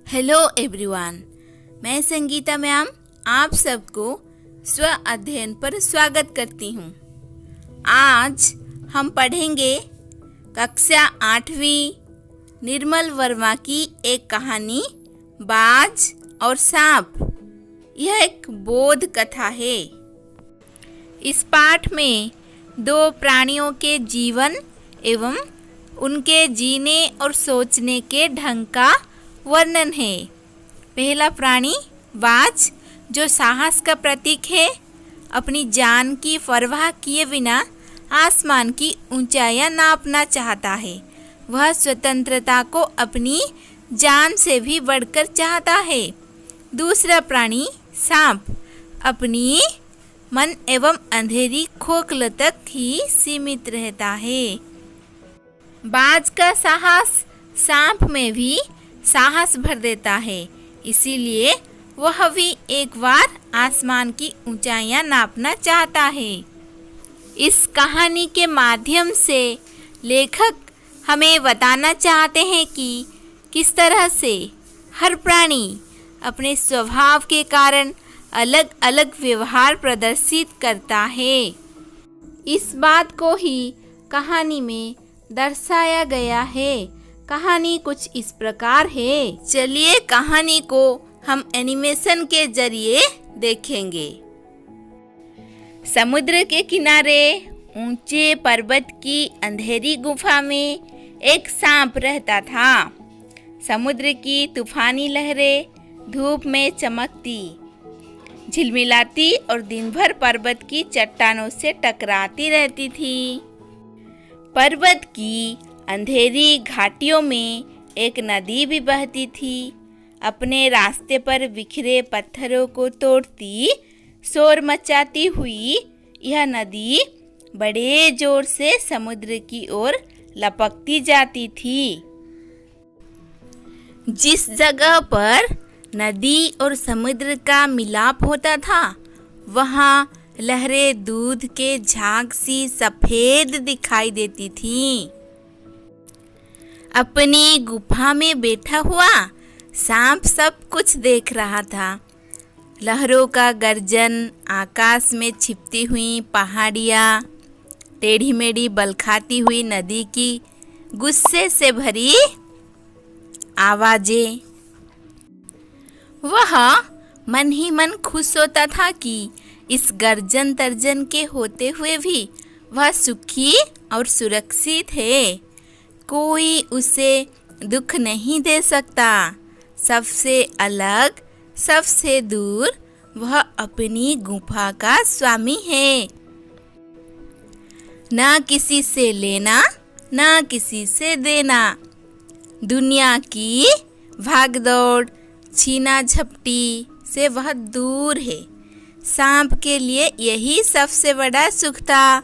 Hello everyone, मैं Sangeeta ma'am आप सबको स्व अध्ययन पर स्वागत करती हूँ। आज हम पढ़ेंगे कक्षा 8वीं निर्मल वर्मा की एक कहानी बाज और सांप। यह एक बोध कथा है। इस पाठ में दो प्राणियों के जीवन एवं उनके जीने और सोचने के ढंग का वर्णन है। पहला प्राणी बाज, जो साहस का प्रतीक है, अपनी जान की परवाह किए बिना आसमान की ऊंचाइयां नापना चाहता है। वह स्वतंत्रता को अपनी जान से भी बढ़कर चाहता है। दूसरा प्राणी सांप अपनी मन एवं अंधेरी खोखल तक ही सीमित रहता है। बाज का साहस सांप में भी साहस भर देता है, इसीलिए वह भी एक बार आसमान की ऊंचाइयां नापना चाहता है। इस कहानी के माध्यम से लेखक हमें बताना चाहते हैं कि किस तरह से हर प्राणी अपने स्वभाव के कारण अलग अलग व्यवहार प्रदर्शित करता है। इस बात को ही कहानी में दर्शाया गया है। कहानी कुछ इस प्रकार है। चलिए कहानी को हम एनिमेशन के जरिए देखेंगे। समुद्र के किनारे ऊंचे पर्वत की अंधेरी गुफा में एक सांप रहता था। समुद्र की तूफानी लहरें धूप में चमकती, झिलमिलाती और दिन भर पर्वत की चट्टानों से टकराती रहती थी। पर्वत की अंधेरी घाटियों में एक नदी भी बहती थी। अपने रास्ते पर बिखरे पत्थरों को तोड़ती, शोर मचाती हुई यह नदी बड़े जोर से समुद्र की ओर लपकती जाती थी। जिस जगह पर नदी और समुद्र का मिलाप होता था, वहाँ लहरें दूध के झाग सी सफेद दिखाई देती थीं। अपनी गुफा में बैठा हुआ सांप सब कुछ देख रहा था। लहरों का गर्जन, आकाश में छिपती हुई पहाड़ियाँ, टेढ़ी मेढ़ी बलखाती हुई नदी की गुस्से से भरी आवाजें। वह मन ही मन खुश होता था कि इस गर्जन तर्जन के होते हुए भी वह सुखी और सुरक्षित है। कोई उसे दुख नहीं दे सकता। सबसे अलग, सबसे दूर वह अपनी गुफा का स्वामी है। ना किसी से लेना, ना किसी से देना। दुनिया की भागदौड़, छीना झपटी से वह दूर है। सांप के लिए यही सबसे बड़ा सुख था।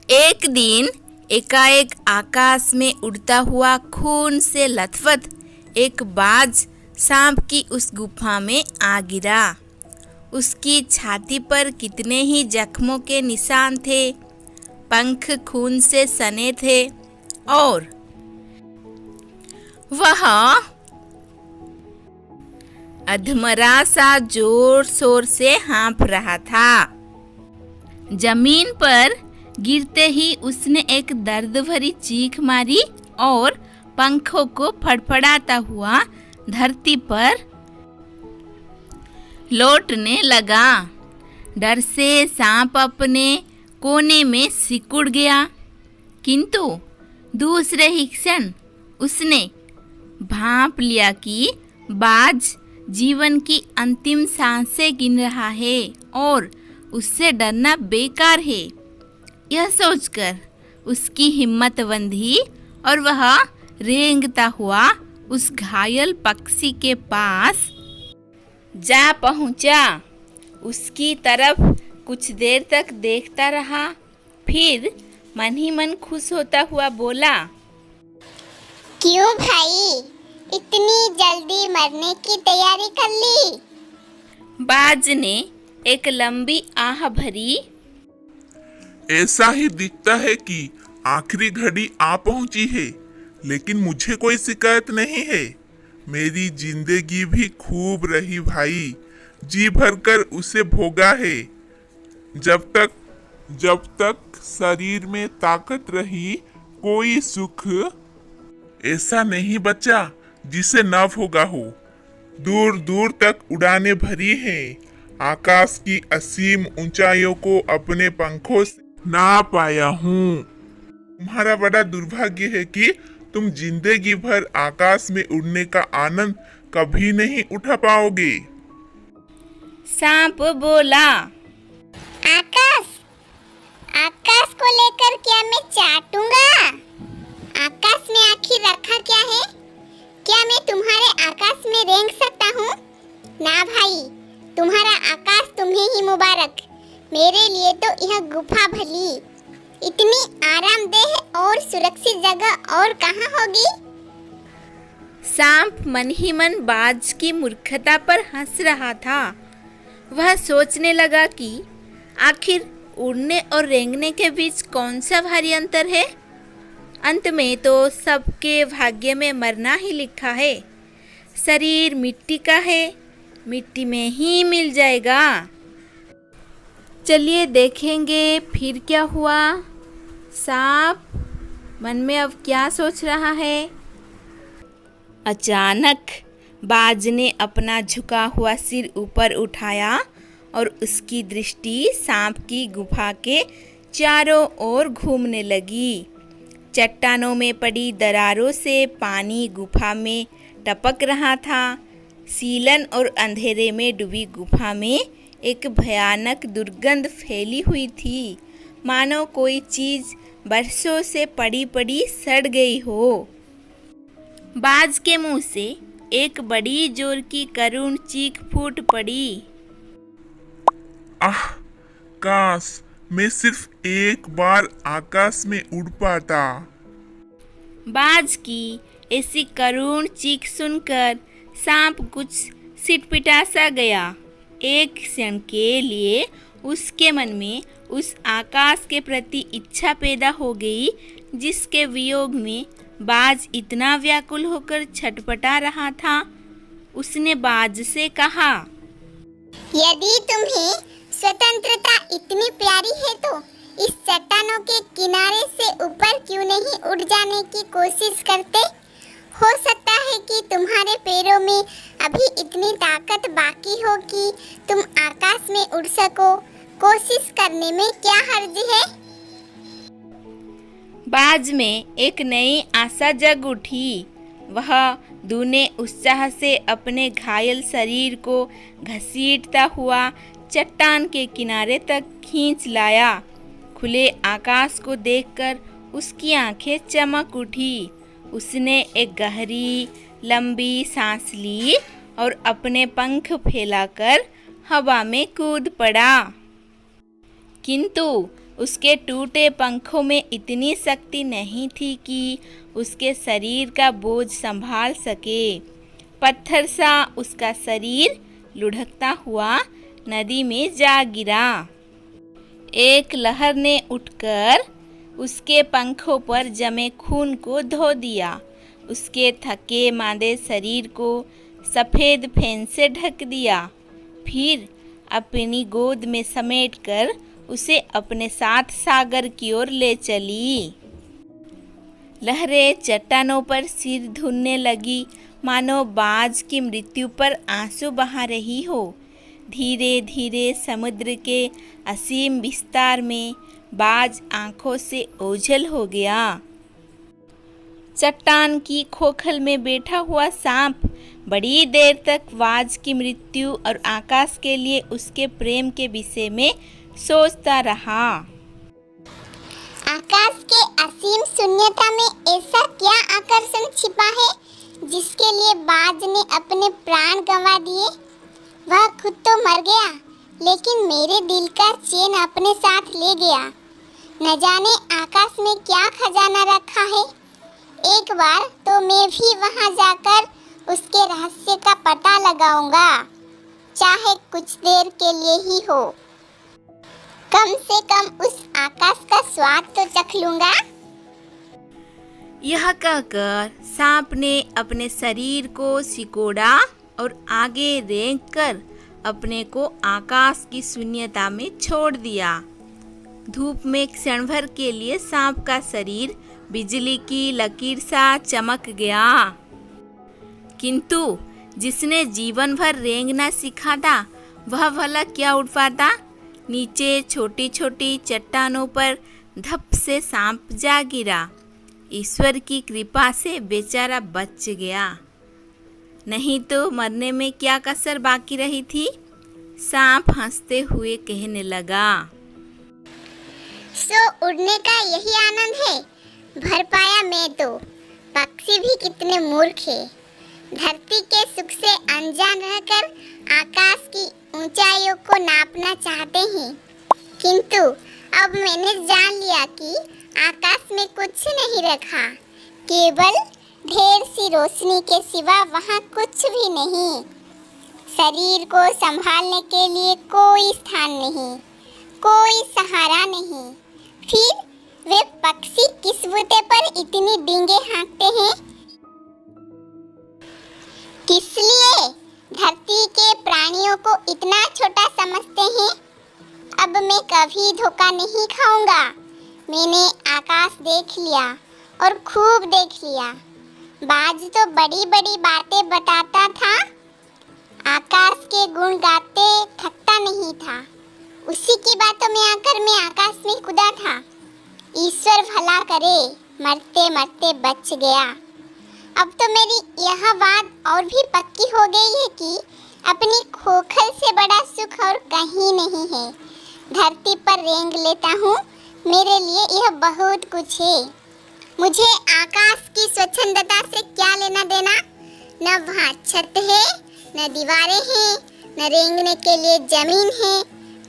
एक दिन एकाएक आकाश में उड़ता हुआ खून से लथपथ एक बाज सांप की उस गुफा में आ गिरा। उसकी छाती पर कितने ही जख्मों के निशान थे, पंख खून से सने थे और वह अधमरा सा जोर शोर से हाँफ रहा था। जमीन पर गिरते ही उसने एक दर्द भरी चीख मारी और पंखों को फड़फड़ाता हुआ धरती पर लौटने लगा। डर से सांप अपने कोने में सिकुड़ गया, किंतु दूसरे ही क्षण उसने भांप लिया कि बाज जीवन की अंतिम सांसें गिन रहा है और उससे डरना बेकार है। यह सोचकर उसकी हिम्मत बंधी और वह रेंगता हुआ उस घायल पक्षी के पास जा पहुंचा। उसकी तरफ कुछ देर तक देखता रहा, फिर मन ही मन खुश होता हुआ बोला, क्यों भाई, इतनी जल्दी मरने की तैयारी कर ली? बाज ने एक लंबी आह भरी। ऐसा ही दिखता है कि आखिरी घड़ी आ पहुंची है, लेकिन मुझे कोई शिकायत नहीं है। मेरी जिंदगी भी खूब रही भाई, जी भरकर उसे भोगा है। जब तक शरीर में ताकत रही, कोई सुख ऐसा नहीं बचा जिसे न भोगा हो। दूर दूर तक उड़ानें भरी हैं, आकाश की असीम ऊंचाइयों को अपने पंखों से ना पाया हूँ। तुम्हारा बड़ा दुर्भाग्य है कि तुम जिंदगी भर आकाश में उड़ने का आनंद कभी नहीं उठा पाओगे। सांप बोला। आकाश आकाश को लेकर क्या मैं चाटूंगा? आकाश में आखिर रखा क्या है? क्या मैं तुम्हारे आकाश में रेंग सकता हूँ? ना भाई, तुम्हारा आकाश तुम्हें ही मुबारक। मेरे लिए तो यह गुफा भली, इतनी आरामदेह और सुरक्षित जगह और कहाँ होगी? सांप मन ही मन बाज की मूर्खता पर हंस रहा था। वह सोचने लगा कि आखिर उड़ने और रेंगने के बीच कौन सा भारी अंतर है। अंत में तो सबके भाग्य में मरना ही लिखा है। शरीर मिट्टी का है, मिट्टी में ही मिल जाएगा। चलिए देखेंगे फिर क्या हुआ। सांप मन में अब क्या सोच रहा है। अचानक बाज ने अपना झुका हुआ सिर ऊपर उठाया और उसकी दृष्टि सांप की गुफा के चारों ओर घूमने लगी। चट्टानों में पड़ी दरारों से पानी गुफा में टपक रहा था। सीलन और अंधेरे में डूबी गुफा में एक भयानक दुर्गंध फैली हुई थी, मानो कोई चीज बरसों से पड़ी पड़ी सड़ गई हो। बाज के मुंह से एक बड़ी जोर की करुण चीख फूट पड़ी। आह, काश मैं सिर्फ एक बार आकाश में उड़ पाता। बाज की ऐसी करुण चीख सुनकर सांप कुछ सिटपिटा सा गया। एक क्षण के लिए उसके मन में उस आकाश के प्रति इच्छा पैदा हो गई जिसके वियोग में बाज इतना व्याकुल होकर छटपटा रहा था। उसने बाज से कहा, यदि तुम्हें स्वतंत्रता इतनी प्यारी है तो इस चट्टानों के किनारे से ऊपर क्यों नहीं उड़ जाने की कोशिश करते? हो सकता है कि तुम्हारे पैरों में अभी इतनी ताकत बाकी हो कि तुम आकाश में उड़ सको। कोशिश करने में क्या हर्ज है? बाज में एक नई आशा जग उठी। वह दूने उत्साह से अपने घायल शरीर को घसीटता हुआ चट्टान के किनारे तक खींच लाया। खुले आकाश को देखकर उसकी आंखें चमक उठी। उसने एक गहरी लंबी सांस ली और अपने पंख फैलाकर हवा में कूद पड़ा। किंतु उसके टूटे पंखों में इतनी शक्ति नहीं थी कि उसके शरीर का बोझ संभाल सके। पत्थर सा उसका शरीर लुढ़कता हुआ नदी में जा गिरा। एक लहर ने उठकर उसके पंखों पर जमे खून को धो दिया। उसके थके मांदे शरीर को सफ़ेद फेन से ढक दिया। फिर अपनी गोद में समेटकर उसे अपने साथ सागर की ओर ले चली। लहरें चट्टानों पर सिर धुनने लगी, मानो बाज की मृत्यु पर आंसू बहा रही हो। धीरे धीरे समुद्र के असीम विस्तार में बाज आंखों से ओझल हो गया। चट्टान की खोखल में बैठा हुआ सांप बड़ी देर तक बाज की मृत्यु और आकाश के लिए उसके प्रेम के विषय में सोचता रहा। आकाश के असीम शून्यता में ऐसा क्या आकर्षण छिपा है जिसके लिए बाज ने अपने प्राण गंवा दिए? वह खुद तो मर गया, लेकिन मेरे दिल का चैन अपने साथ ले गया। न जाने आकाश में क्या खजाना रखा है। एक बार तो मैं भी वहां जाकर उसके रहस्य का पता लगाऊंगा, चाहे कुछ देर के लिए ही हो। कम से कम उस आकाश का स्वाद तो चख लूंगा। यह कहकर सांप ने अपने शरीर को सिकोड़ा और आगे रेंगकर अपने को आकाश की शून्यता में छोड़ दिया। धूप में क्षण भर के लिए सांप का शरीर बिजली की लकीर सा चमक गया, किंतु जिसने जीवन भर रेंगना सीखा था वह भला क्या उठ पाता। नीचे छोटी छोटी चट्टानों पर धप से सांप जा गिरा। ईश्वर की कृपा से बेचारा बच गया, नहीं तो मरने में क्या कसर बाकी रही थी। सांप हंसते हुए कहने लगा, सो उड़ने का यही आनंद है। भर पाया मैं तो। पक्षी भी कितने मूर्ख है। धरती के सुख से अनजान रहकर आकाश की ऊंचाइयों को नापना चाहते हैं, किंतु अब मैंने जान लिया कि आकाश में कुछ नहीं रखा, केवल ढेर सी रोशनी के सिवा वहाँ कुछ भी नहीं। शरीर को संभालने के लिए कोई स्थान नहीं, कोई सहारा नहीं। फिर वे पक्षी किस बूते पर इतनी डींगे हाँकते हैं? किस लिए धरती के प्राणियों को इतना छोटा समझते हैं? अब मैं कभी धोखा नहीं खाऊंगा। मैंने आकाश देख लिया और खूब देख लिया। बाज तो बड़ी बड़ी बातें बताता था, आकाश के गुण गाते थकता नहीं था। उसी की बातों में आकर मैं आकाश में कूदा था। ईश्वर भला करे, मरते मरते बच गया। अब तो मेरी यह बात और भी पक्की हो गई है कि अपनी खोखल से बड़ा सुख और कहीं नहीं है। धरती पर रेंग लेता हूँ, मेरे लिए यह बहुत कुछ है। मुझे आकाश की स्वच्छंदता से क्या लेना देना? न वहाँ छत है, न दीवारें हैं, न रेंगने के लिए जमीन है।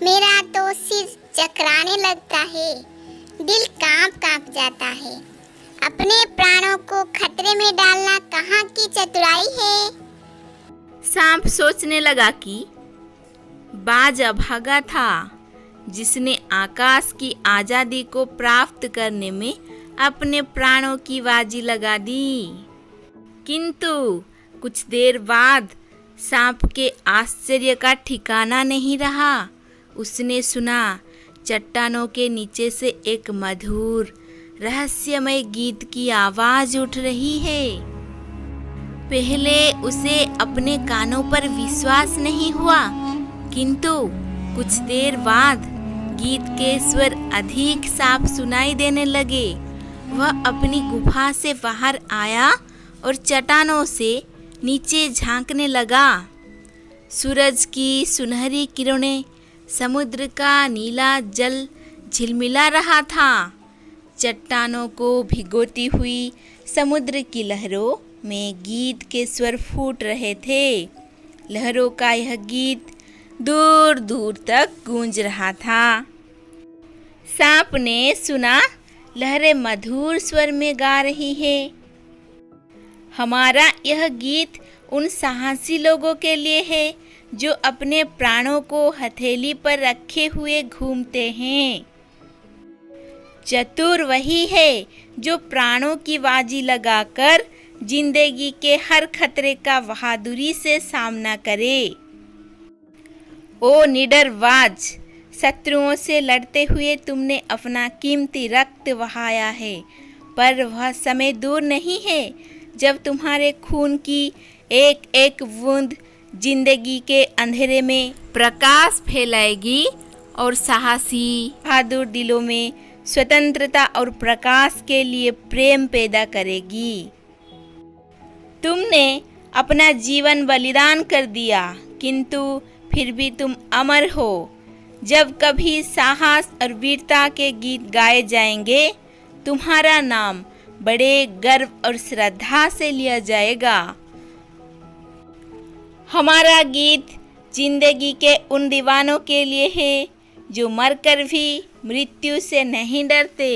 मेरा तो सिर चकराने लगता है, दिल कांप कांप जाता है। अपने प्राणों को खतरे में डालना कहाँ की चतुराई है? सांप सोचने लगा कि बाज अभागा था, जिसने आकाश की आज़ादी को प्राप्त करने में अपने प्राणों की बाजी लगा दी। किंतु कुछ देर बाद सांप के आश्चर्य का ठिकाना नहीं रहा। उसने सुना चट्टानों के नीचे से एक मधुर रहस्यमय गीत की आवाज उठ रही है। पहले उसे अपने कानों पर विश्वास नहीं हुआ, किंतु कुछ देर बाद गीत के स्वर अधिक साफ सुनाई देने लगे। वह अपनी गुफा से बाहर आया और चट्टानों से नीचे झांकने लगा। सूरज की सुनहरी किरणें, समुद्र का नीला जल झिलमिला रहा था। चट्टानों को भिगोती हुई समुद्र की लहरों में गीत के स्वर फूट रहे थे। लहरों का यह गीत दूर दूर तक गूंज रहा था। सांप ने सुना लहरें मधुर स्वर में गा रही है। हमारा यह गीत उन साहसी लोगों के लिए है जो अपने प्राणों को हथेली पर रखे हुए घूमते हैं। चतुर वही है जो प्राणों की बाजी लगाकर जिंदगी के हर खतरे का बहादुरी से सामना करे। ओ निडर बाज, शत्रुओं से लड़ते हुए तुमने अपना कीमती रक्त बहाया है, पर वह समय दूर नहीं है जब तुम्हारे खून की एक एक बूंद जिंदगी के अंधेरे में प्रकाश फैलाएगी और साहसी बहादुर दिलों में स्वतंत्रता और प्रकाश के लिए प्रेम पैदा करेगी। तुमने अपना जीवन बलिदान कर दिया, किंतु फिर भी तुम अमर हो। जब कभी साहस और वीरता के गीत गाए जाएंगे, तुम्हारा नाम बड़े गर्व और श्रद्धा से लिया जाएगा। हमारा गीत जिंदगी के उन दीवानों के लिए है जो मरकर भी मृत्यु से नहीं डरते।